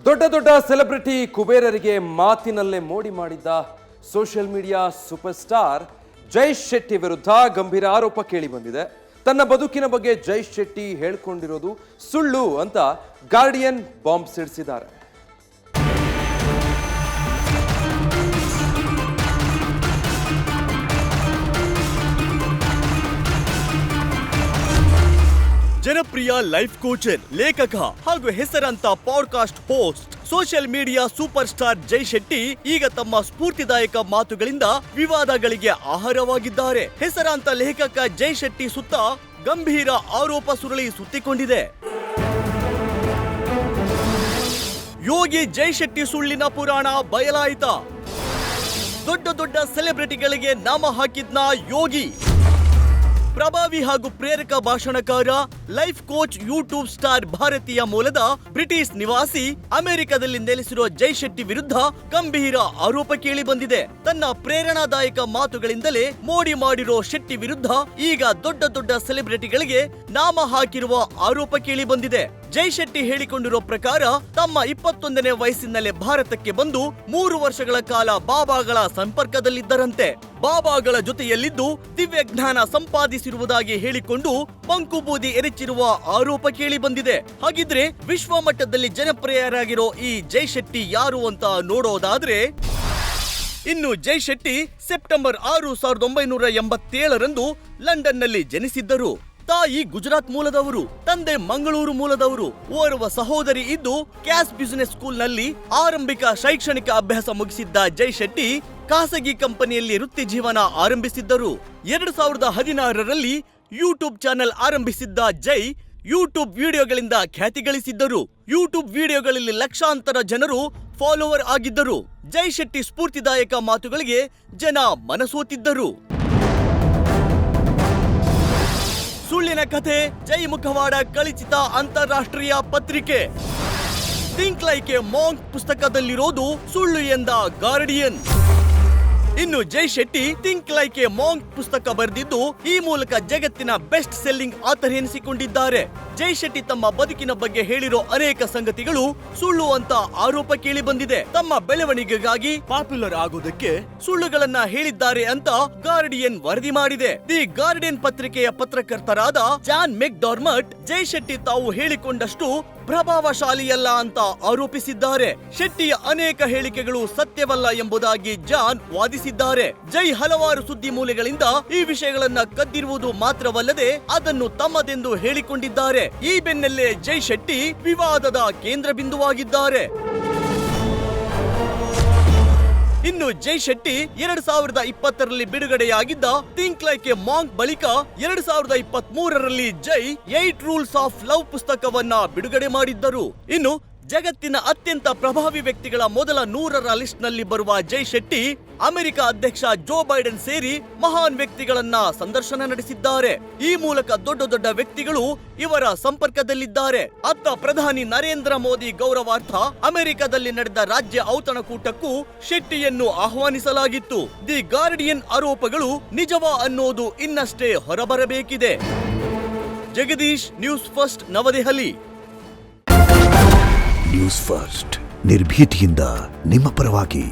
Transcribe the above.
ದೊಡ್ಡ ದೊಡ್ಡ ಸೆಲೆಬ್ರಿಟಿ ಕುಬೇರರಿಗೆ ಮಾತಿನಲ್ಲೇ ಮೋಡಿ ಮಾಡಿದ್ದ social media superstar Jay Shetty ವಿರುದ್ಧ ಗಂಭೀರ ಆರೋಪ ಕೇಳಿ ಬಂದಿದೆ. ತನ್ನ ಬದುಕಿನ ಬಗ್ಗೆ ಜೈ ಶೆಟ್ಟಿ ಹೇಳಿಕೊಂಡಿರೋದು ಸುಳ್ಳು ಅಂತ ಗಾರ್ಡಿಯನ್ ಬಾಂಬ್ ಸಿಡಿಸಿದ್ದಾರೆ. ಜನಪ್ರಿಯ ಲೈಫ್ ಕೋಚರ್, ಲೇಖಕ ಹಾಗೂ ಹೆಸರಾಂತ podcast host, social media superstar Jay Shetty ಈಗ ತಮ್ಮ ಸ್ಫೂರ್ತಿದಾಯಕ ಮಾತುಗಳಿಂದ ವಿವಾದಗಳಿಗೆ ಆಹಾರವಾಗಿದ್ದಾರೆ. ಹೆಸರಾಂತ ಲೇಖಕ ಜೈ ಶೆಟ್ಟಿ ಸುತ್ತ ಗಂಭೀರ ಆರೋಪ ಸುರಳಿ ಸುತ್ತಿಕೊಂಡಿದೆ. ಯೋಗಿ ಜೈ ಶೆಟ್ಟಿ ಸುಳ್ಳಿನ ಪುರಾಣ ಬಯಲಾಯಿತ. ದೊಡ್ಡ ದೊಡ್ಡ ಸೆಲೆಬ್ರಿಟಿಗಳಿಗೆ ನಾಮ ಹಾಕಿದ್ನ ಯೋಗಿ. ಪ್ರಭಾವಿ ಹಾಗೂ ಪ್ರೇರಕ ಭಾಷಣಕಾರ, ಲೈಫ್ ಕೋಚ್, ಯೂಟ್ಯೂಬ್ ಸ್ಟಾರ್, ಭಾರತೀಯ ಮೂಲದ ಬ್ರಿಟಿಷ್ ನಿವಾಸಿ, ಅಮೆರಿಕದಲ್ಲಿ ನೆಲೆಸಿರುವ ಜೈ ಶೆಟ್ಟಿ ವಿರುದ್ಧ ಗಂಭೀರ ಆರೋಪ ಕೇಳಿ ಬಂದಿದೆ. ತನ್ನ ಪ್ರೇರಣಾದಾಯಕ ಮಾತುಗಳಿಂದಲೇ ಮೋಡಿ ಮಾಡಿರೋ ಶೆಟ್ಟಿ ವಿರುದ್ಧ ಈಗ ದೊಡ್ಡ ದೊಡ್ಡ ಸೆಲೆಬ್ರಿಟಿಗಳಿಗೆ ನಾಮ ಹಾಕಿರುವ ಆರೋಪ ಕೇಳಿ ಬಂದಿದೆ. ಜೈ ಶೆಟ್ಟಿ ಹೇಳಿಕೊಂಡಿರೋ ಪ್ರಕಾರ ತಮ್ಮ 21ನೇ ವಯಸ್ಸಿನಲ್ಲೇ ಭಾರತಕ್ಕೆ ಬಂದು 3 ವರ್ಷಗಳ ಕಾಲ ಬಾಬಾಗಳ ಸಂಪರ್ಕದಲ್ಲಿದ್ದರಂತೆ. ಬಾಬಾಗಳ ಜೊತೆಯಲ್ಲಿದ್ದು ದಿವ್ಯ ಜ್ಞಾನ ಸಂಪಾದಿಸಿರುವುದಾಗಿ ಹೇಳಿಕೊಂಡು ಮಂಕುಬೂದಿ ಎರಚಿರುವ ಆರೋಪ ಕೇಳಿ ಬಂದಿದೆ. ಹಾಗಿದ್ರೆ ವಿಶ್ವ ಮಟ್ಟದಲ್ಲಿ ಜನಪ್ರಿಯರಾಗಿರೋ ಈ ಜೈ ಶೆಟ್ಟಿ ಯಾರು ಅಂತ ನೋಡೋದಾದ್ರೆ, ಇನ್ನು ಜೈ ಶೆಟ್ಟಿ ಸೆಪ್ಟೆಂಬರ್ 6, 1987ರಂದು ಲಂಡನ್ನಲ್ಲಿ ಜನಿಸಿದ್ದರು. ತಾಯಿ ಗುಜರಾತ್ ಮೂಲದವರು, ತಂದೆ ಮಂಗಳೂರು ಮೂಲದವರು. ಓರ್ವ ಸಹೋದರಿ ಇದ್ದು ಕ್ಯಾಶ್ ಬಿಸಿನೆಸ್ ಸ್ಕೂಲ್ನಲ್ಲಿ ಆರಂಭಿಕ ಶೈಕ್ಷಣಿಕ ಅಭ್ಯಾಸ ಮುಗಿಸಿದ್ದ ಜೈ ಶೆಟ್ಟಿ ಖಾಸಗಿ ಕಂಪನಿಯಲ್ಲಿ ವೃತ್ತಿ ಜೀವನ ಆರಂಭಿಸಿದ್ದರು. 2016ರಲ್ಲಿ ಯೂಟ್ಯೂಬ್ ಚಾನೆಲ್ ಆರಂಭಿಸಿದ್ದ ಜೈ ಯೂಟ್ಯೂಬ್ ವಿಡಿಯೋಗಳಿಂದ ಖ್ಯಾತಿ ಗಳಿಸಿದ್ದರು. ಯೂಟ್ಯೂಬ್ ವಿಡಿಯೋಗಳಲ್ಲಿ ಲಕ್ಷಾಂತರ ಜನರು ಫಾಲೋವರ್ ಆಗಿದ್ದರು. ಜೈ ಶೆಟ್ಟಿ ಸ್ಫೂರ್ತಿದಾಯಕ ಮಾತುಗಳಿಗೆ ಜನ ಮನಸೋತಿದ್ದರು. ಸುಳ್ಳಿನ ಕಥೆ, ಜೈ ಮುಖವಾಡ ಕಳಚಿತ ಅಂತಾರಾಷ್ಟ್ರೀಯ ಪತ್ರಿಕೆ. ಥಿಂಕ್ ಲೈಕ್ ಎ ಮಾಂಕ್ ಪುಸ್ತಕದಲ್ಲಿರೋದು ಸುಳ್ಳು ಎಂದ ಗಾರ್ಡಿಯನ್. ಇನ್ನು Jay Shetty think like a monk ಪುಸ್ತಕ ಬರೆದಿದ್ದು ಈ ಮೂಲಕ ಜಗತ್ತಿನ ಬೆಸ್ಟ್ ಸೆಲ್ಲಿಂಗ್ ಆಥರ್ ಎನಿಸಿಕೊಂಡಿದ್ದಾರೆ. ಜೈ ಶೆಟ್ಟಿ ತಮ್ಮ ಬದುಕಿನ ಬಗ್ಗೆ ಹೇಳಿರೋ ಅನೇಕ ಸಂಗತಿಗಳು ಸುಳ್ಳು ಅಂತ ಆರೋಪ ಕೇಳಿ ಬಂದಿದೆ. ತಮ್ಮ ಬೆಳವಣಿಗೆಗಾಗಿ ಪಾಪ್ಯುಲರ್ ಆಗೋದಕ್ಕೆ ಸುಳ್ಳುಗಳನ್ನ ಹೇಳಿದ್ದಾರೆ ಅಂತ ಗಾರ್ಡಿಯನ್ ವರದಿ ಮಾಡಿದೆ. ದಿ ಗಾರ್ಡಿಯನ್ ಪತ್ರಿಕೆಯ ಪತ್ರಕರ್ತರಾದ ಜಾನ್ ಮೆಕ್ಡಾರ್ಮಟ್ ಜೈ ಶೆಟ್ಟಿ ತಾವು ಹೇಳಿಕೊಂಡಷ್ಟು ಪ್ರಭಾವಶಾಲಿಯಲ್ಲ ಅಂತ ಆರೋಪಿಸಿದ್ದಾರೆ. ಶೆಟ್ಟಿಯ ಅನೇಕ ಹೇಳಿಕೆಗಳು ಸತ್ಯವಲ್ಲ ಎಂಬುದಾಗಿ ಜಾನ್ ವಾದಿಸಿದ್ದಾರೆ. ಜೈ ಹಲವಾರು ಸುದ್ದಿ ಮೂಲಗಳಿಂದ ಈ ವಿಷಯಗಳನ್ನ ಕದ್ದಿರುವುದು ಮಾತ್ರವಲ್ಲದೆ ಅದನ್ನು ತಮ್ಮದೆಂದು ಹೇಳಿಕೊಂಡಿದ್ದಾರೆ. ಈ ಬೆನ್ನಲ್ಲೇ ಜೈ ಶೆಟ್ಟಿ ವಿವಾದದ ಕೇಂದ್ರ ಬಿಂದುವಾಗಿದ್ದಾರೆ. ಇನ್ನು ಜೈ ಶೆಟ್ಟಿ 2020ರಲ್ಲಿ ಬಿಡುಗಡೆಯಾಗಿದ್ದ ಥಿಂಕ್ ಲೈಕ್ ಎ ಮಾಂಕ್ ಬಳಿಕ 2023ರಲ್ಲಿ ಜೈ 8 ರೂಲ್ಸ್ ಆಫ್ ಲವ್ ಪುಸ್ತಕವನ್ನ ಬಿಡುಗಡೆ ಮಾಡಿದ್ದರು. ಇನ್ನು ಜಗತ್ತಿನ ಅತ್ಯಂತ ಪ್ರಭಾವಿ ವ್ಯಕ್ತಿಗಳ ಮೊದಲ 100ರ ಲಿಸ್ಟ್ ನಲ್ಲಿ ಬರುವ ಜೈ ಶೆಟ್ಟಿ ಅಮೆರಿಕ ಅಧ್ಯಕ್ಷ ಜೋ ಬೈಡೆನ್ ಸೇರಿ ಮಹಾನ್ ವ್ಯಕ್ತಿಗಳನ್ನ ಸಂದರ್ಶನ ನಡೆಸಿದ್ದಾರೆ. ಈ ಮೂಲಕ ದೊಡ್ಡ ದೊಡ್ಡ ವ್ಯಕ್ತಿಗಳು ಇವರ ಸಂಪರ್ಕದಲ್ಲಿದ್ದಾರೆ. ಅತ್ತ ಪ್ರಧಾನಿ ನರೇಂದ್ರ ಮೋದಿ ಗೌರವಾರ್ಥ ಅಮೆರಿಕದಲ್ಲಿ ನಡೆದ ರಾಜ್ಯ ಔತಣಕೂಟಕ್ಕೂ ಶೆಟ್ಟಿಯನ್ನು ಆಹ್ವಾನಿಸಲಾಗಿತ್ತು. ದಿ ಗಾರ್ಡಿಯನ್ ಆರೋಪಗಳು ನಿಜವಾ ಅನ್ನೋದು ಇನ್ನಷ್ಟೇ ಹೊರಬರಬೇಕಿದೆ. ಜಗದೀಶ್, ನ್ಯೂಸ್ ಫಸ್ಟ್, ನವದೆಹಲಿ. ನ್ಯೂಸ್ ಫಸ್ಟ್ ನಿರ್ಭೀತಿಯಿಂದ ನಿಮ್ಮ ಪರವಾಗಿ.